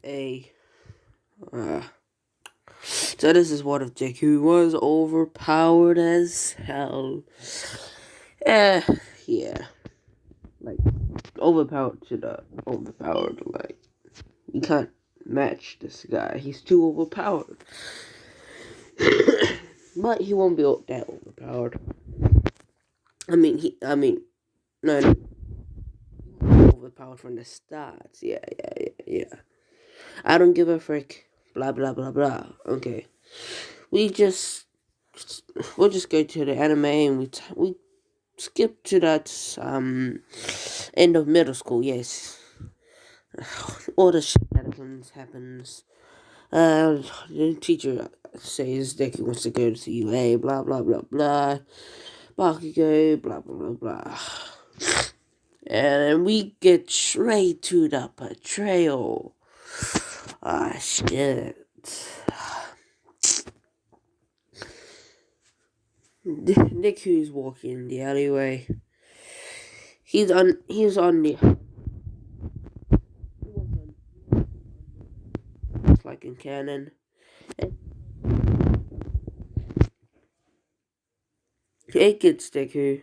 a so this is what if Deku was overpowered as hell. Yeah. Like overpowered to the overpowered, like you can't match this guy. He's too overpowered. But he won't be that overpowered. No, overpowered from the start. Yeah. I don't give a frick. Blah blah blah blah. Okay, we just we'll just go to the anime and we skip to that end of middle school. Yes, all the happens. The teacher says Deku wants to go to UA. Blah blah blah blah. Bakugo. Blah blah blah blah. And we get straight to the betrayal. Ah, shit. Deku's walking in the alleyway. He's on the like in canon. It gets Deku,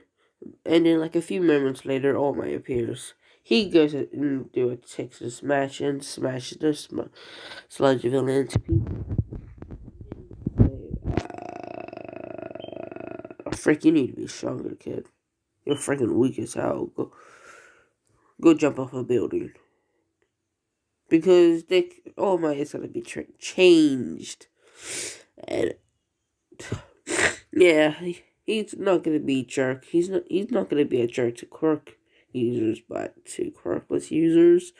and then like a few moments later, All Might appears. He goes into a Texas smash and smashes the sludge villain to pieces. Frick, you need to be stronger, kid. You're freaking weak as hell. Go jump off a building. Because All Might is gonna be changed. And yeah, he's not gonna be a jerk. He's not gonna be a jerk to quirk users, but to quirkless users.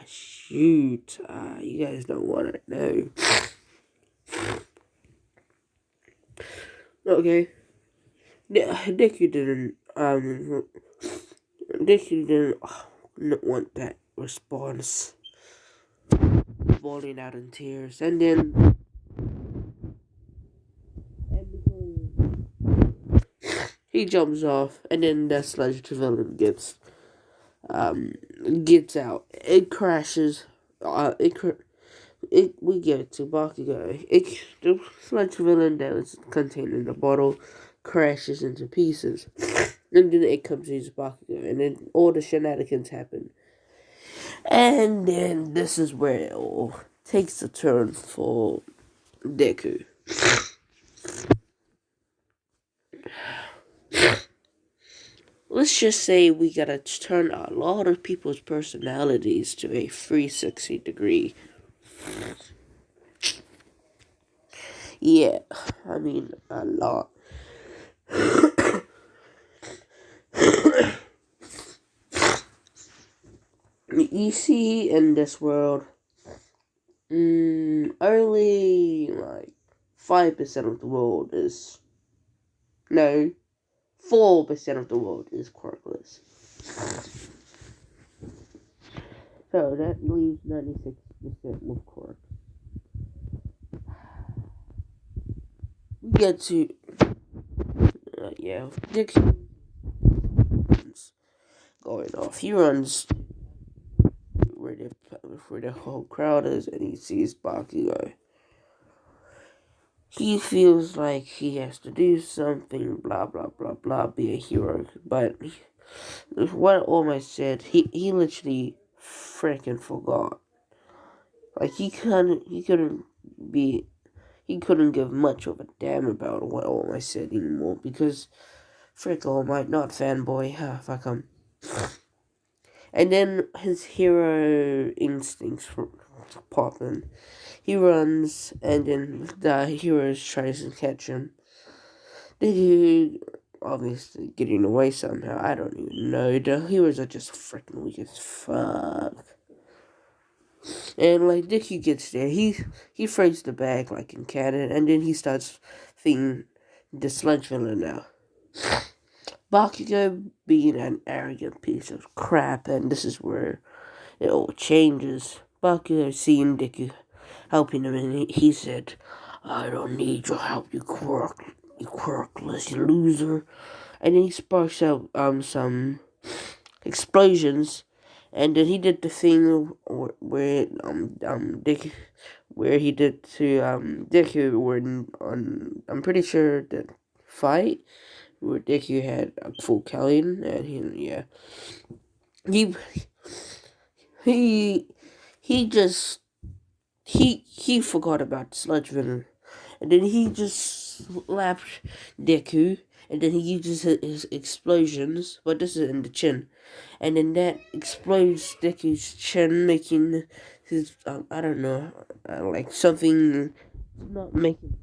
Shoot. You guys don't want to know. Okay. Deku didn't want that response. Falling out in tears, and then he jumps off, and then that sludge villain gets out. It crashes. We get to Bakugo. The sludge villain that was contained in the bottle crashes into pieces, and then it comes to his Bakugo, and then all the shenanigans happen. And then this is where it all takes a turn for Deku. Let's just say we gotta turn a lot of people's personalities to a 360 degree. Yeah, I mean, a lot. You see, in this world, only like 5% of the world is. No, 4% of the world is quirkless. So that leaves 96% with quirk. We get to. Dick going off. He runs where the whole crowd is, and he sees Bakugo. He feels like he has to do something, blah blah blah blah, be a hero. But what All Might said, he literally freaking forgot. Like he couldn't give much of a damn about what All Might said anymore, because frick All Might, not fanboy. Fuck him. And then his hero instincts pop in. He runs, and then the hero tries to catch him. The dude obviously getting away somehow. I don't even know. The heroes are just freaking weak as fuck. And like Deku gets there, he frays the bag like in canon, and then he starts being the sludge villain now. Bakugo being an arrogant piece of crap, and this is where it all changes. Bakugo seeing Deku helping him, and he said, "I don't need your help, you quirkless loser." and then he sparks out some explosions, and then he did the thing where Dick, where he did to Deku when on I'm pretty sure that fight where Deku had a full Kellion, and he he he just he forgot about sludge venom, and then he just slapped Deku, and then he uses his explosions, but this is in the chin, and then that explodes Deku's chin, making his I don't know, like something not making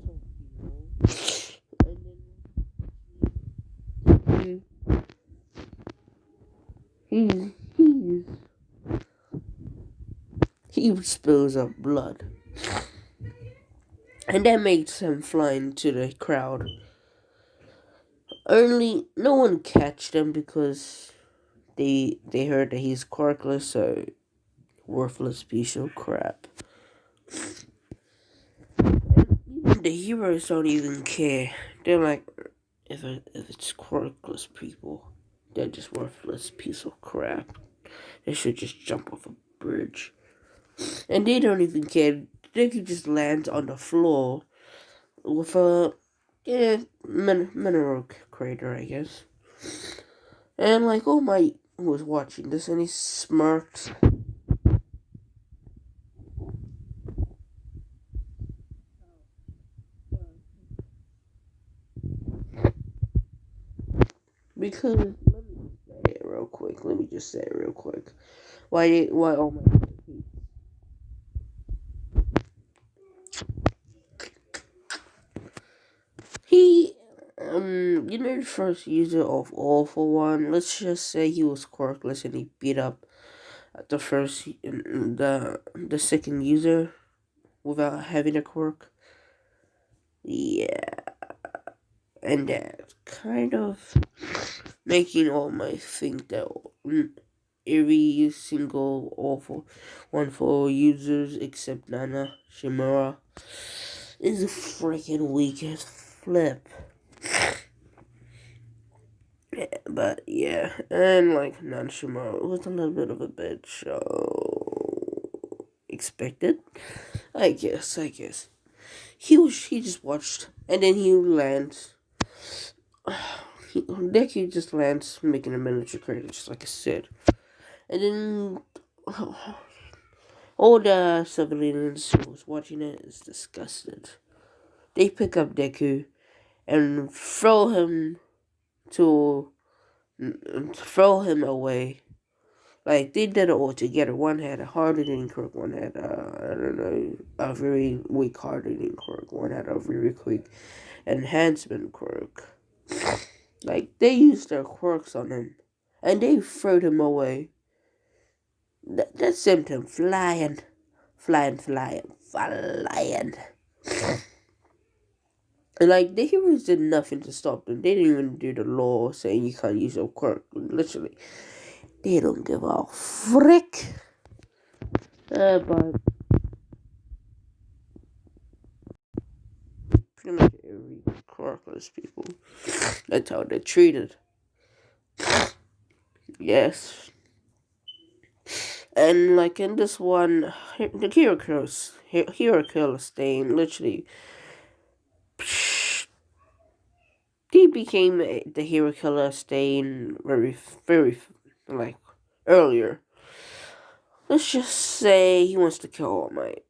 sense. And then he he spills up blood, and that makes him fly into the crowd. Only no one catched him because they heard that he's quirkless, so worthless piece of crap. And even the heroes don't even care. They're like, if it's quirkless people, they're just worthless piece of crap. They should just jump off a bridge. And they don't even care. They could just land on the floor with a mineral crater, I guess. And like, oh my, was watching this, and he smirked. Because let me say it real quick. Let me just say it real quick. Why oh my God. He the first user of All for One. Let's just say he was quirkless and he beat up the second user without having a quirk. Yeah, and that kind of making All Might think that every single awful one for users except Nana Shimura is a freaking weak as flip. But yeah, and like Nana Shimura was a little bit of a bitch, so expected. I guess. He just watched, and then he lands. Deku just lands, making a miniature crater, just like I said. And then all the civilians who was watching it is disgusted. They pick up Deku and throw him away. Like, they did it all together. One had a hard-hitting quirk, one had, a very weak hard-hitting quirk, one had a very quick enhancement quirk. Like, they used their quirks on him, and they threw him away. That sent him flying. And like, the heroes did nothing to stop them. They didn't even do the law saying you can't use your quirk. Literally, they don't give a frick. But pretty much every quirkless people, that's how they're treated. Yes. And like in this one, the hero killer stain, literally, he became the hero killer stain very, like, earlier. Let's just say he wants to kill All Might.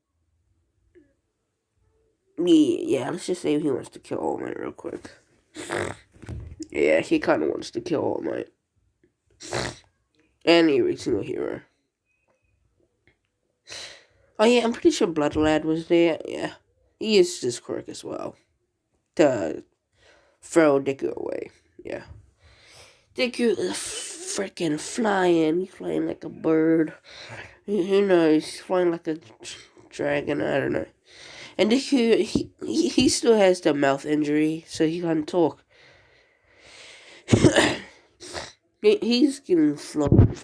Yeah, let's just say he wants to kill All Might real quick. Yeah, he kind of wants to kill All Might. And every single hero. Oh yeah, I'm pretty sure Blood Lad was there. Yeah, he used his quirk as well to throw Deku away. Yeah, Deku is freaking flying. He's flying like a bird. Who knows? He's flying like a dragon. I don't know. And Deku, he still has the mouth injury, so he can't talk. He's getting flown.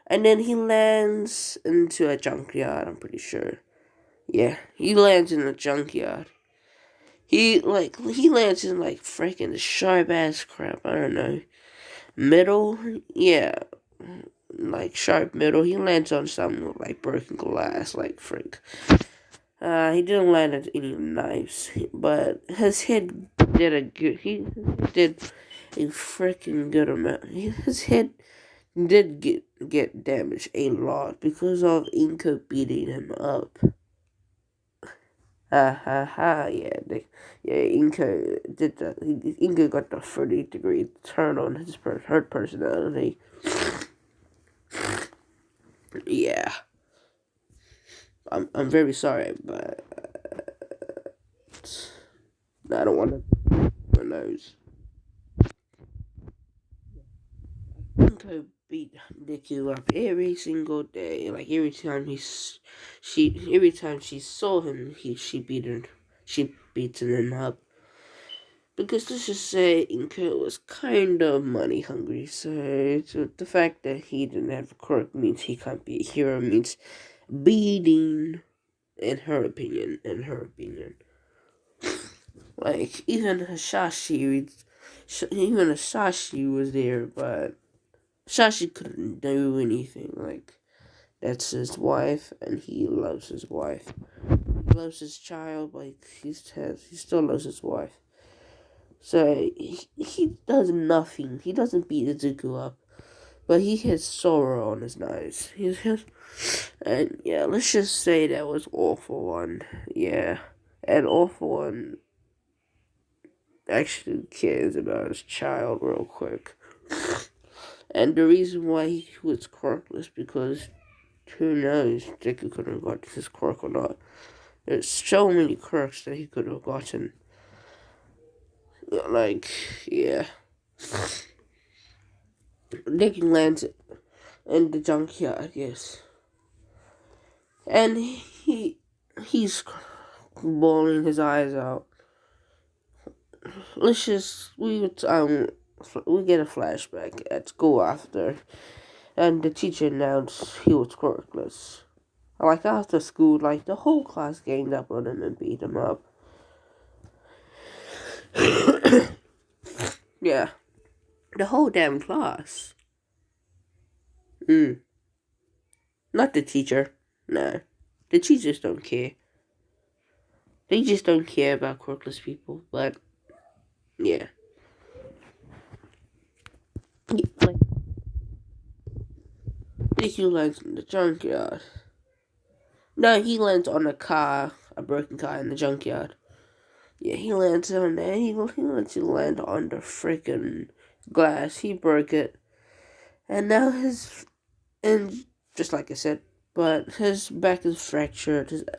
And then he lands into a junkyard, I'm pretty sure. Yeah, he lands in a junkyard. he lands in like freaking sharp ass crap. I don't know. Middle, yeah, like sharp middle. He lands on something like broken glass, like frick. He didn't land at any knives, but his head did a good. He did a freaking good amount. His head did get damaged a lot because of Inca beating him up. Ha ha ha! Yeah, Inca did that. Inca got the 30-degree turn on his her personality. Yeah, I'm very sorry, but I don't want to. Who knows? Inca beat Deku up every single day. Like every time she saw him, she beat her. She beaten him up. Because let's just say Inca was kind of money hungry, so the fact that he didn't have a quirk means he can't be a hero means beating, in her opinion. Like, even Hasashi was there, but Hasashi couldn't do anything. Like, that's his wife, and he loves his wife. He loves his child, like, he still loves his wife. So, he does nothing. He doesn't beat Izuku up. But he hits Sora on his nose. And yeah, let's just say that was awful one. Yeah. And awful one actually cares about his child real quick. And the reason why he was quirkless because who knows, Deku could have got his quirk or not. There's so many quirks that he could have gotten. Like, yeah. Deku lands in the junkyard, yes. And he's bawling his eyes out. We get a flashback at school after, and the teacher announced he was quirkless. Like after school, like the whole class ganged up on him and beat him up. Yeah, the whole damn class. Not the teacher. No, the teachers don't care. They just don't care about quirkless people. But yeah. Like, he lands in the junkyard. No, he lands on a broken car in the junkyard. Yeah, he lands on there. He lets you land on the freaking glass. He broke it. And now and just like I said, but his back is fractured.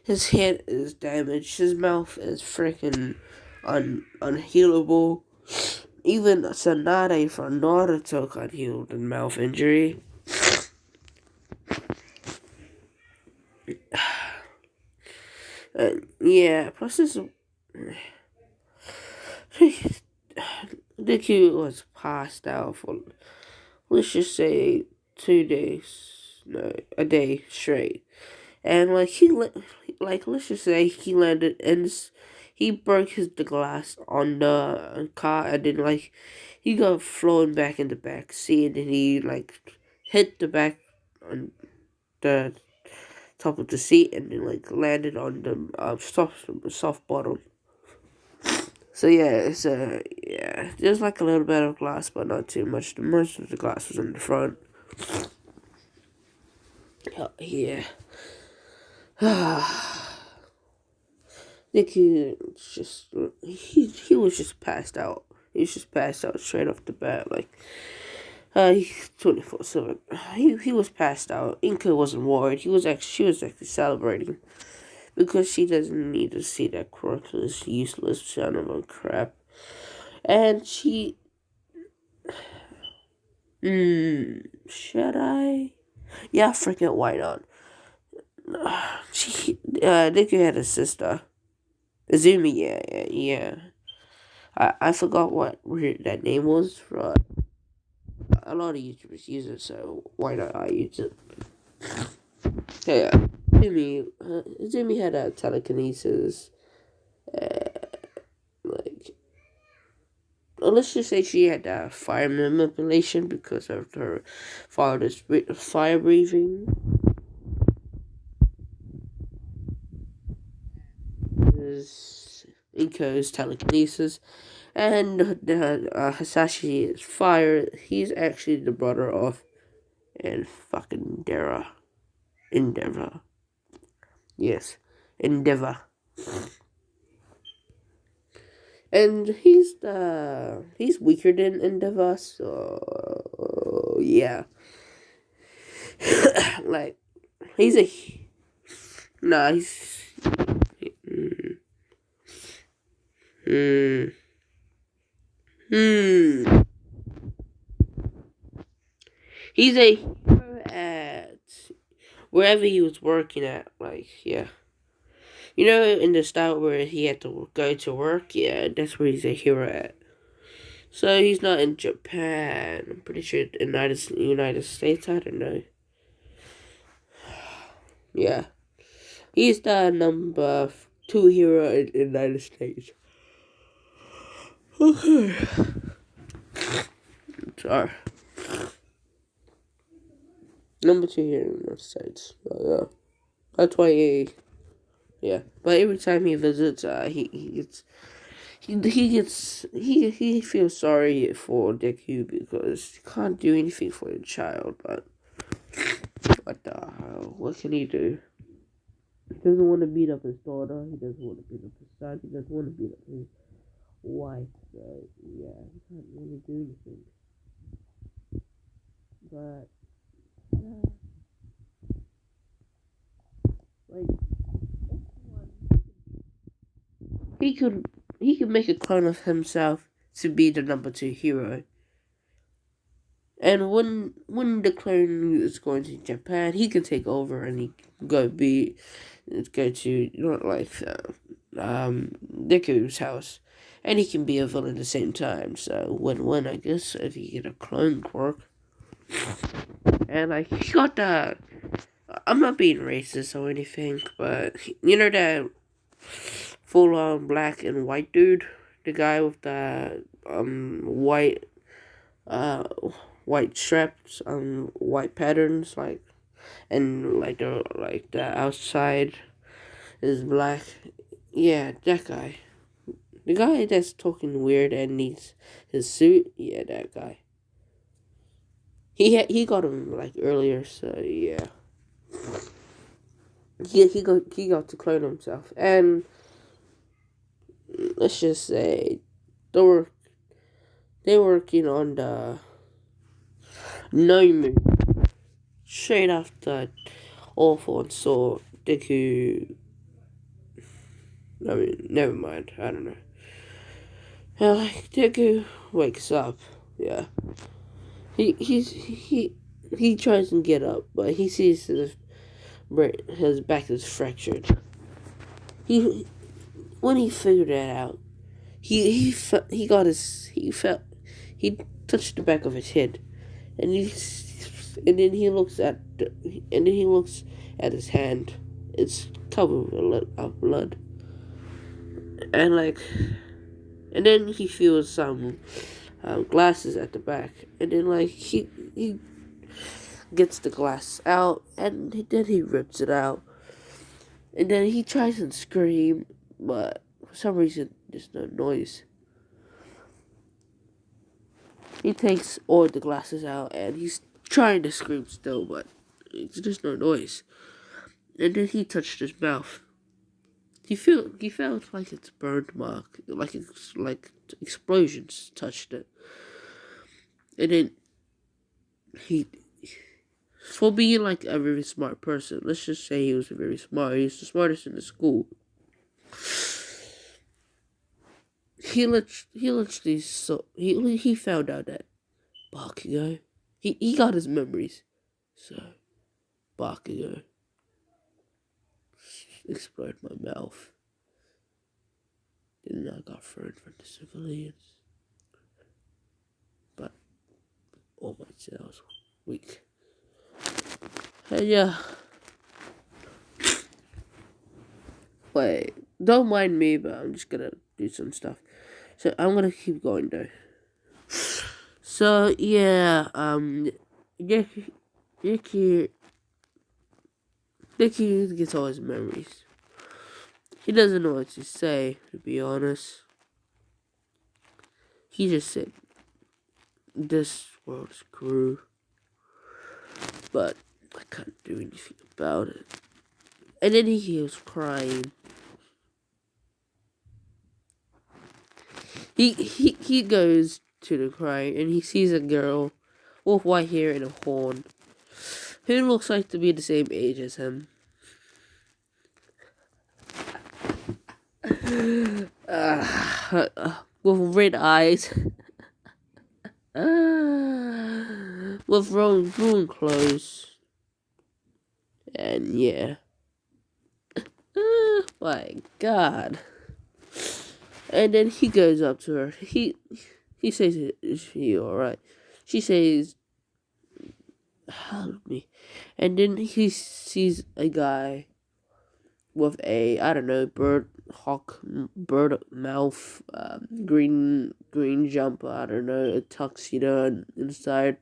His head is damaged. His mouth is freaking unhealable. Even Tsunade from Naruto got healed in mouth injury. Yeah, plus this Deku was passed out for, let's just say, 2 days. No, a day straight. And let's just say he landed and he broke the glass on the car, and then he got flown back in the back seat, and he hit the back on the top of the seat, and then landed on the soft bottom. So yeah, there's a little bit of glass, but not too much. The most of the glass was in the front. Yeah. Nicky he was just passed out. He was just passed out straight off the bat, 24/7. He was passed out. Inka wasn't worried. She was actually celebrating because she doesn't need to see that quirkless, useless son of a crap. And she, should I? Yeah, freaking why not? Nicky had a sister. Azumi, yeah. I forgot what that name was. For a lot of YouTubers use it, so why not I use it? Yeah, Azumi had a telekinesis. But let's just say she had fire manipulation because of her father's fire breathing. Iko's telekinesis, and Hisashi is fire. He's actually the brother of and fucking Endeavor. Yes, Endeavor. And he's weaker than Endeavor, so yeah. Like he's a nah. Hmm. Hmm. He's a hero at wherever he was working at. Like yeah. You know, in the style where he had to go to work, yeah, that's where he's a hero at. So he's not in Japan. I'm pretty sure United States. I don't know. Yeah, he's the number 2 hero in the United States. Okay. Sorry. Number 2 hero in the United States. Yeah, that's why yeah. But every time he visits, he feels sorry for Deku because he can't do anything for his child. But what the hell? What can he do? He doesn't want to beat up his daughter. He doesn't want to beat up his son. He doesn't want to beat up his wife. So yeah, he can't really do anything. But yeah, like he could make a clone of himself to be the number 2 hero. And when the clone is going to Japan, he can take over and he go to Deku's house, and he can be a villain at the same time. So win-win, I guess, if you get a clone quirk. And like he got that. I'm not being racist or anything, but you know that full-on black and white dude, the guy with the white straps, white patterns, and the outside is black. Yeah, that guy. The guy that's talking weird and needs his suit. Yeah, that guy. He got him like earlier, so yeah. He got to clone himself, and let's just say they working on the Nomu straight after Awful and saw Deku. I mean, never mind. I don't know. Yeah, like Deku wakes up. Yeah, he tries to get up, but he sees his back is fractured. He when he figured that out, he got his he touched the back of his head, and then he looks at his hand. It's covered with blood, and and then he feels some glasses at the back, and then he gets the glass out, and then he rips it out, and then he tries to scream, but for some reason there's no noise. He takes all the glasses out, and he's trying to scream still, but there's no noise. And then he touched his mouth. He felt like it's burned mark, like explosions touched it. And then he, for being like a very smart person, let's just say he was very smart. He was the smartest in the school. He found out that Bakugo, he got his memories. So Bakugo exploded my mouth. Then I got thrown from the civilians. But all my cells were weak. And yeah. Wait, don't mind me, but I'm just gonna do some stuff. So I'm gonna keep going though. So yeah, Deku gets all his memories. He doesn't know what to say, to be honest. He just said, "This world's cruel, but I can't do anything about it." And then he was crying. He goes to the crying and he sees a girl with white hair and a horn who looks like to be the same age as him. With red eyes. With ruined clothes. And yeah. My god. And then he goes up to her. He says, "Is she alright?" She says, "Help me." And then he sees a guy with a, I don't know, bird mouth, green jumper, I don't know, a tuxedo inside,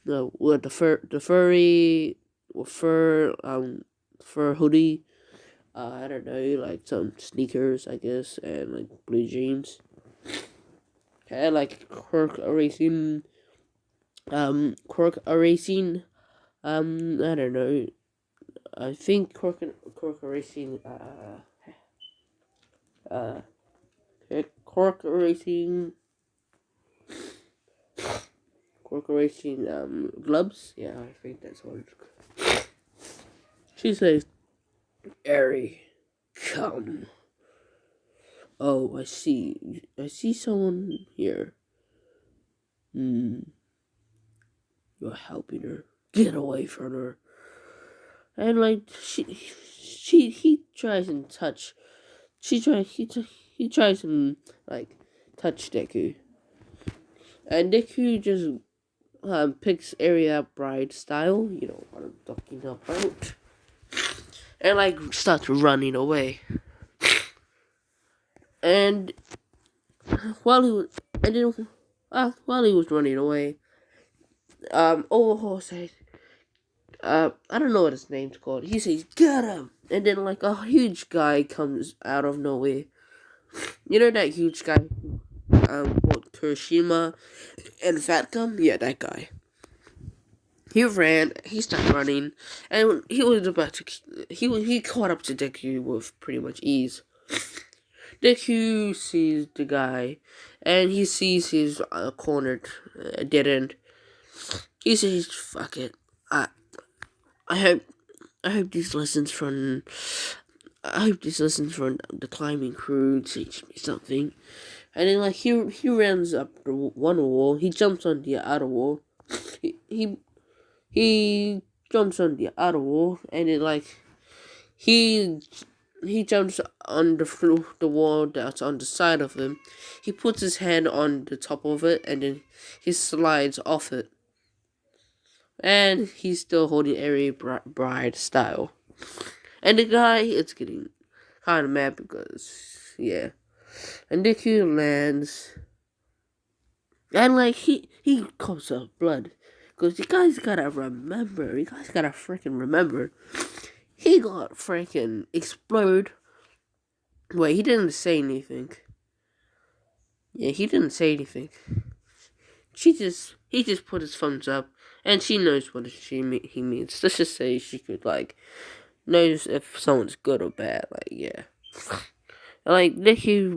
with the furry, with fur hoodie, I don't know, like some sneakers, I guess, and like blue jeans, and like quirk erasing, I don't know. I think cork racing gloves. Yeah, I think that's what it's called. She says, "Eri, come." Oh, I see. I see someone here. You're helping her. Get away from her. And like he tries and touch. He tries and like touch Deku, and Deku just picks area bride style. You know what I'm talking about. And like starts running away. And while he was while he was running away, Overhaul says, I don't know what his name's called. He says, "Get him!" And then like a huge guy comes out of nowhere. You know that huge guy, called Kirishima and Fat Gum? Yeah, that guy. He ran. He started running, and he was about to. He caught up to Deku with pretty much ease. Deku sees the guy, and he sees his cornered, dead end. He says, "Fuck it. I I hope these lessons from the climbing crew teach me something." And then like he runs up the one wall. He jumps on the other wall. He jumps on the other wall, and then like he jumps on the wall that's on the side of him. He puts his hand on the top of it, and then he slides off it. And he's still holding Eri bride style. And the guy is getting kind of mad because, yeah. And Deku lands. And like he coughs up blood. Because you guys gotta remember. You guys gotta freaking remember. He got freaking explode. Wait, he didn't say anything. Yeah, he didn't say anything. He just put his thumbs up, and she knows what he means. Let's just say she could like knows if someone's good or bad. Like yeah, like Nicky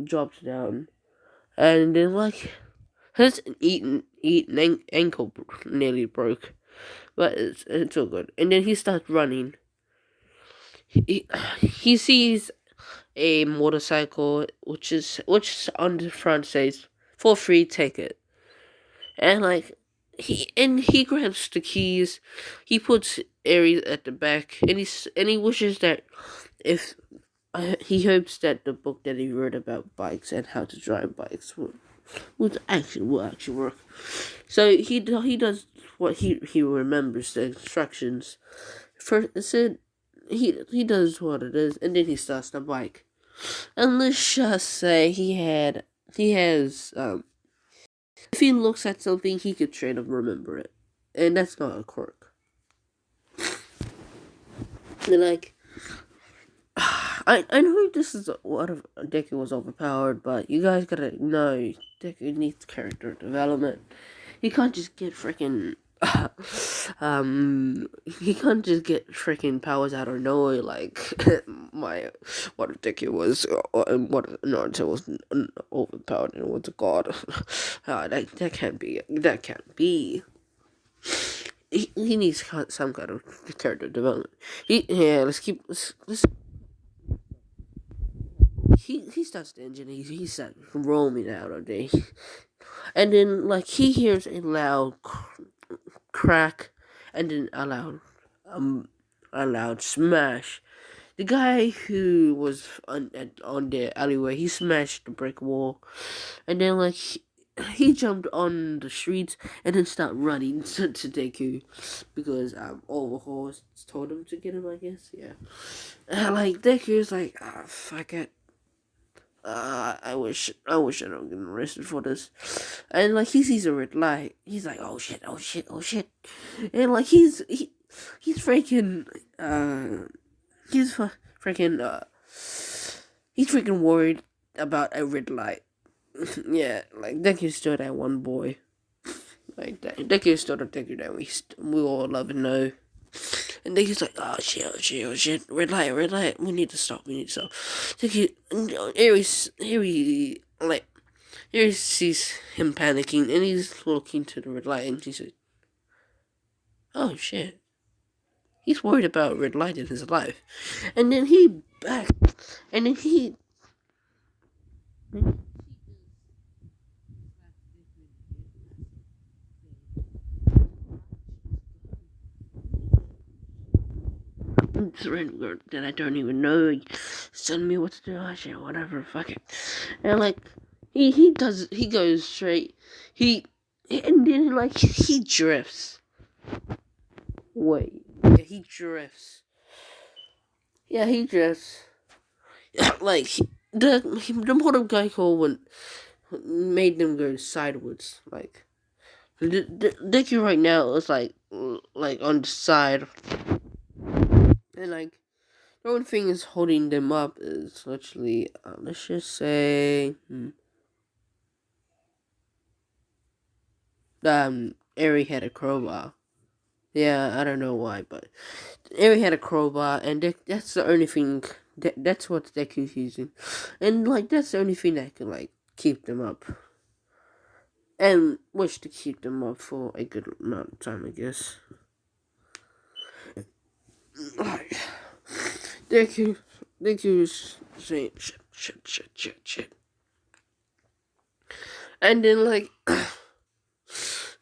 drops down, and then like his ankle nearly broke, but it's all good. And then he starts running. He sees a motorcycle, which on the front says for free ticket, and like he grabs the keys, he puts Aries at the back, and he wishes that if he hopes that the book that he wrote about bikes and how to drive bikes will actually work. So he does what he remembers the instructions. First, it said he does what it is, and then he starts the bike. And let's just say he has If he looks at something, he could straight up remember it. And that's not a quirk. And like, I know this is what if Deku was overpowered, but you guys gotta know Deku needs character development. He can't just get freaking he can't just get freaking powers out of nowhere like what if Deku was what if Naruto was overpowered and was a god. That can't be. He needs some kind of character development. He starts the engine. He starts roaming out all day, and then like he hears a loud crack, and then a loud smash. The guy who was on the alleyway, he smashed the brick wall, and then like he jumped on the streets and then started running to Deku because Overhaul told him to get him, I guess. Yeah, like Deku's like, fuck it. I wish I don't get arrested for this. And like he sees a red light, he's like, oh shit, and like he's freaking he's freaking worried about a red light. Yeah, like Deku still that one boy. Like Deku still the Deku that we all love and know. And Deku's like, oh shit, red light, we need to stop. Deku, Eri sees him panicking, and he's looking to the red light, and he says, oh shit, he's worried about red light in his life. And then he back, and then he random girl that I don't even know send me what to do. Oh shit, whatever, fuck it. And like he goes straight. And then like he drifts. Wait, yeah, he drifts. Yeah, he drifts. Like the Port of Geico made them go sideways. Like Deku right now is like on the side. And like the only thing is holding them up is literally let's just say Eri had a crowbar. Yeah, I don't know why, but Eri had a crowbar, and that's the only thing that's what Deku's using, and like that's the only thing that can like keep them up, and wish to keep them up for a good amount of time, I guess. Like Deku's saying shit, and then like.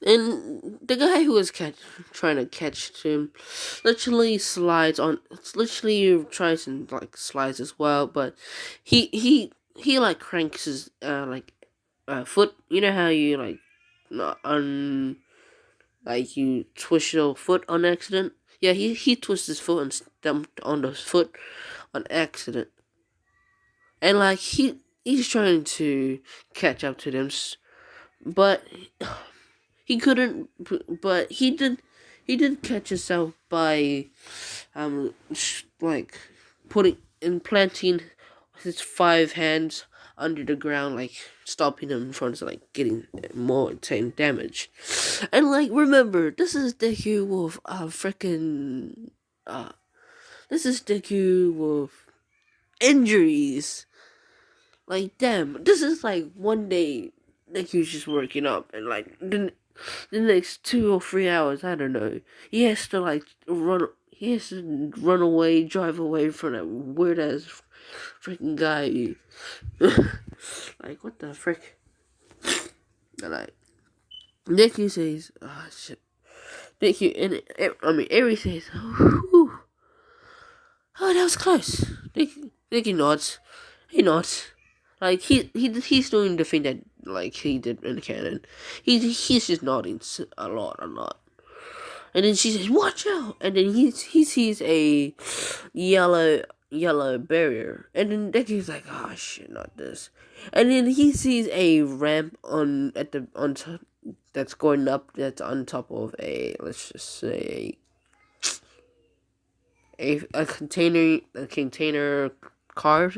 And the guy who was trying to catch him literally tries and like slides as well, but he like cranks his foot. You know how you like you twist your foot on accident? Yeah, he twists his foot and stumped on the foot on accident. And like he's trying to catch up to them, but he couldn't, but he did catch himself by, like, planting his 5 hands under the ground, like, stopping him from, like, getting more insane damage. And, like, remember, this is Deku with, this is Deku with injuries. Like, damn, this is, like, one day Deku's just working up, and, like, the next 2 or 3 hours, I don't know, he has to run away, drive away from that weird ass freaking guy. Like, what the frick? And like, Deku says, oh shit. Eri says, oh, that was close. Deku nods. He nods. Like he's doing the thing that like he did in the canon. He's just nodding a lot. And then she says, "Watch out!" And then he sees a yellow yellow barrier, and then Deku's like, "Oh shit, not this," and then he sees a ramp that's going up. That's on top of a, let's just say, a container car.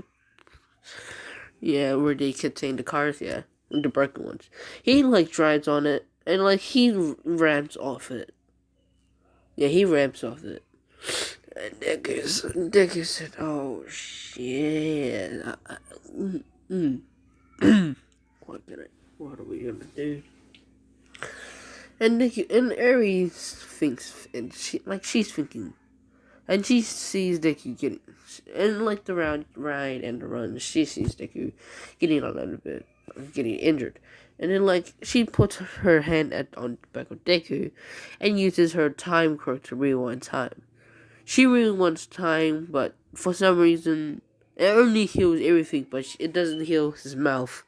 Yeah, where they contain the cars. Yeah, the broken ones. He like drives on it, and like he ramps off it. Yeah, he ramps off it. And Deku said, "Oh shit! What are we gonna do?" And Eri thinks, and she's thinking, and she sees Deku getting, and like the ride and the run, she sees Deku getting a little bit, getting injured. And then like she puts her hand on the back of Deku, and uses her time quirk to rewind time. She rewinds time, but for some reason, it only heals everything, but it doesn't heal his mouth.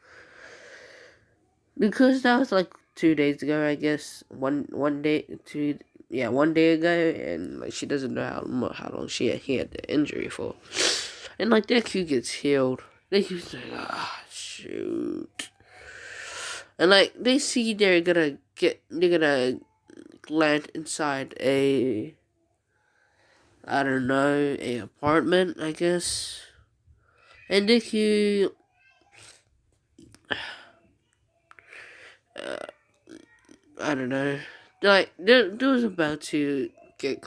Because that was like 2 days ago, I guess. One day ago, and like she doesn't know how long he had the injury for. And like Deku gets healed. Deku's like, shoot. And like they see they're gonna land inside a, I don't know, a apartment, I guess. And Deku, I don't know, like they was about to get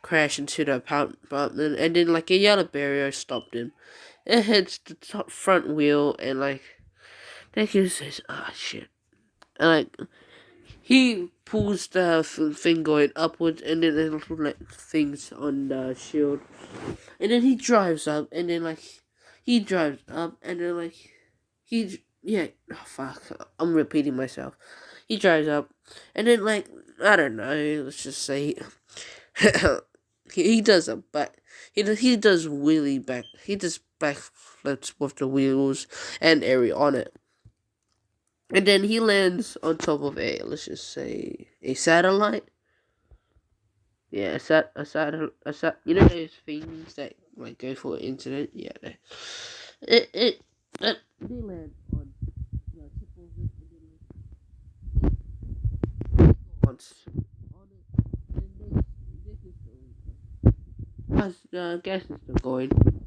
crash into the apartment, and then like a yellow barrier stopped him. It hits the front wheel, and like Deku says, shit," and like he pulls the thing going upwards, and then it like things on the shield, and then he drives up, and then like he drives up, and then like I'm repeating myself. He drives up, and then like I don't know, let's just say he does he does wheelie back. He does backflips with the wheels and area on it. And then he lands on top of a, let's just say, a satellite. Yeah, you know those things that like go for internet. Yeah, they land on the tip of it, and then once on it, and they can still, as the gas is still going, and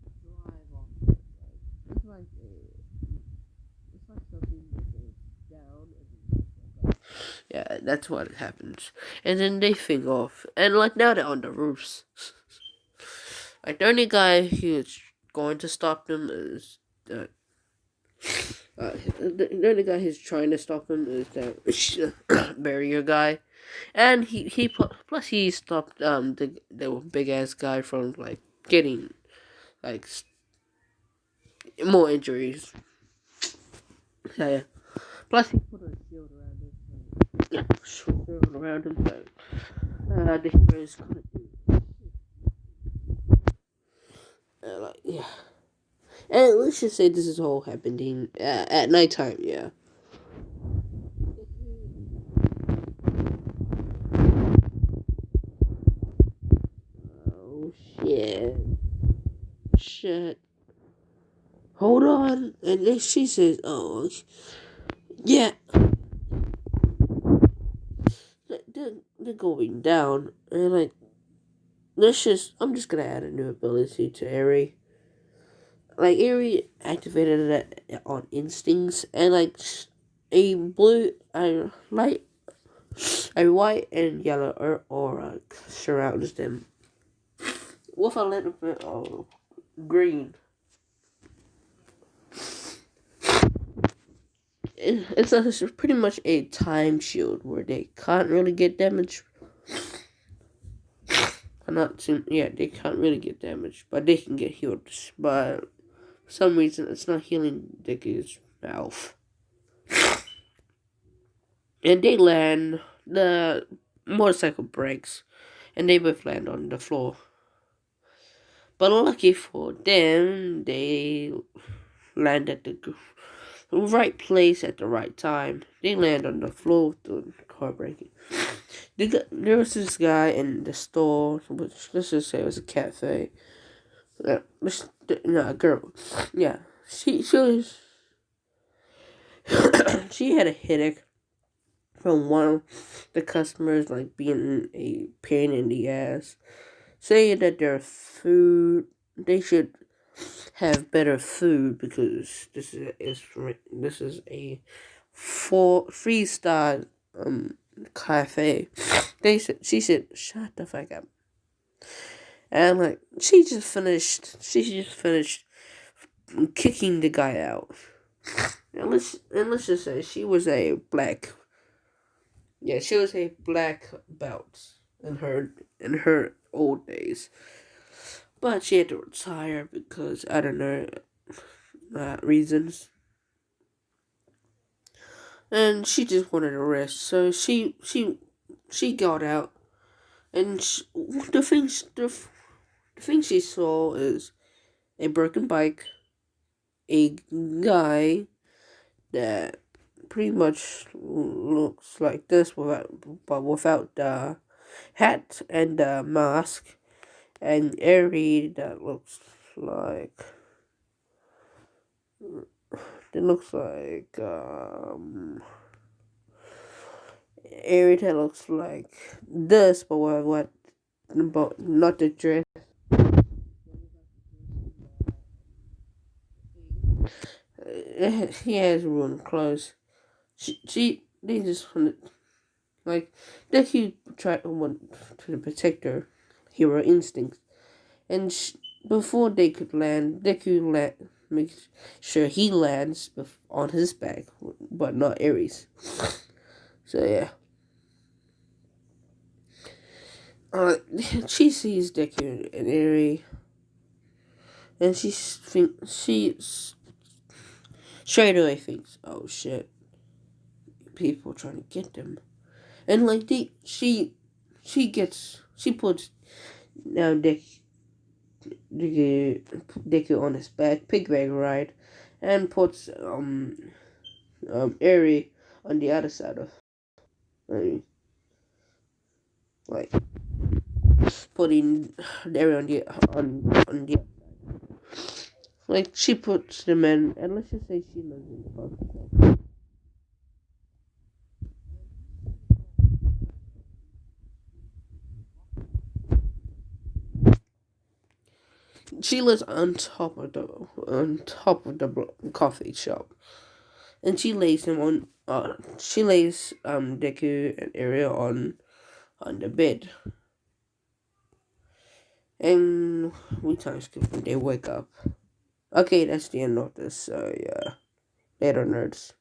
he drive off. It's like something that goes down and then yeah, that's what happens. And then they think off, and like now they're on the roofs. Like the only guy who's going to stop them is the only guy who's trying to stop him is the barrier guy, and he plus he stopped the big ass guy from like getting like more injuries. So yeah, plus he put a shield around him. Yeah, shield around him. So the heroes couldn't do. Like yeah. And let's just say this is all happening at nighttime, yeah. Oh, shit. Shit. Hold on. And then she says, oh, yeah. They're going down. And, like, I'm just gonna add a new ability to Eri. Like, Eri activated it on instincts, and, like, a white and yellow aura surrounds them with a little bit of green. It's pretty much a time shield where they can't really get damaged. They can't really get damaged, but they can get healed. But for some reason, it's not healing Deku's mouth. And they land, the motorcycle breaks, and they both land on the floor. But lucky for them, they land at the right place at the right time. They land on the floor with the car breaking. There was this guy in the store, which let's just say it was a cafe. No, a girl. Yeah, she was she had a headache from one of the customers like being a pain in the ass, saying that their food they should have better food because this is a freestyle cafe. She said shut the fuck up. And like she just finished kicking the guy out. And let's just say she was a black she was a black belt in her old days. But she had to retire because I don't know reasons. And she just wanted a rest. So she got out and the thing she saw is a broken bike, a guy that pretty much looks like this without the hat and the mask, and Eri that looks like Eri that looks like this, but not the dress. He has ruined clothes. They just wanted, like, Deku tried to want to protect her hero instincts, and before they could land, makes sure he lands on his back, but not Ares. So yeah, she sees Deku and Ares, and she straight away thinks, "Oh shit, people trying to get them." And like she puts down Deku on his back, piggyback ride, and puts Eri on the other side of like putting Eri on the like she puts them in, and let's just say she lives in the box. She lives on top of the coffee shop, and she lays Deku and Ariel on the bed, and we time skip when they wake up. Okay, that's the end of this. So yeah, later nerds.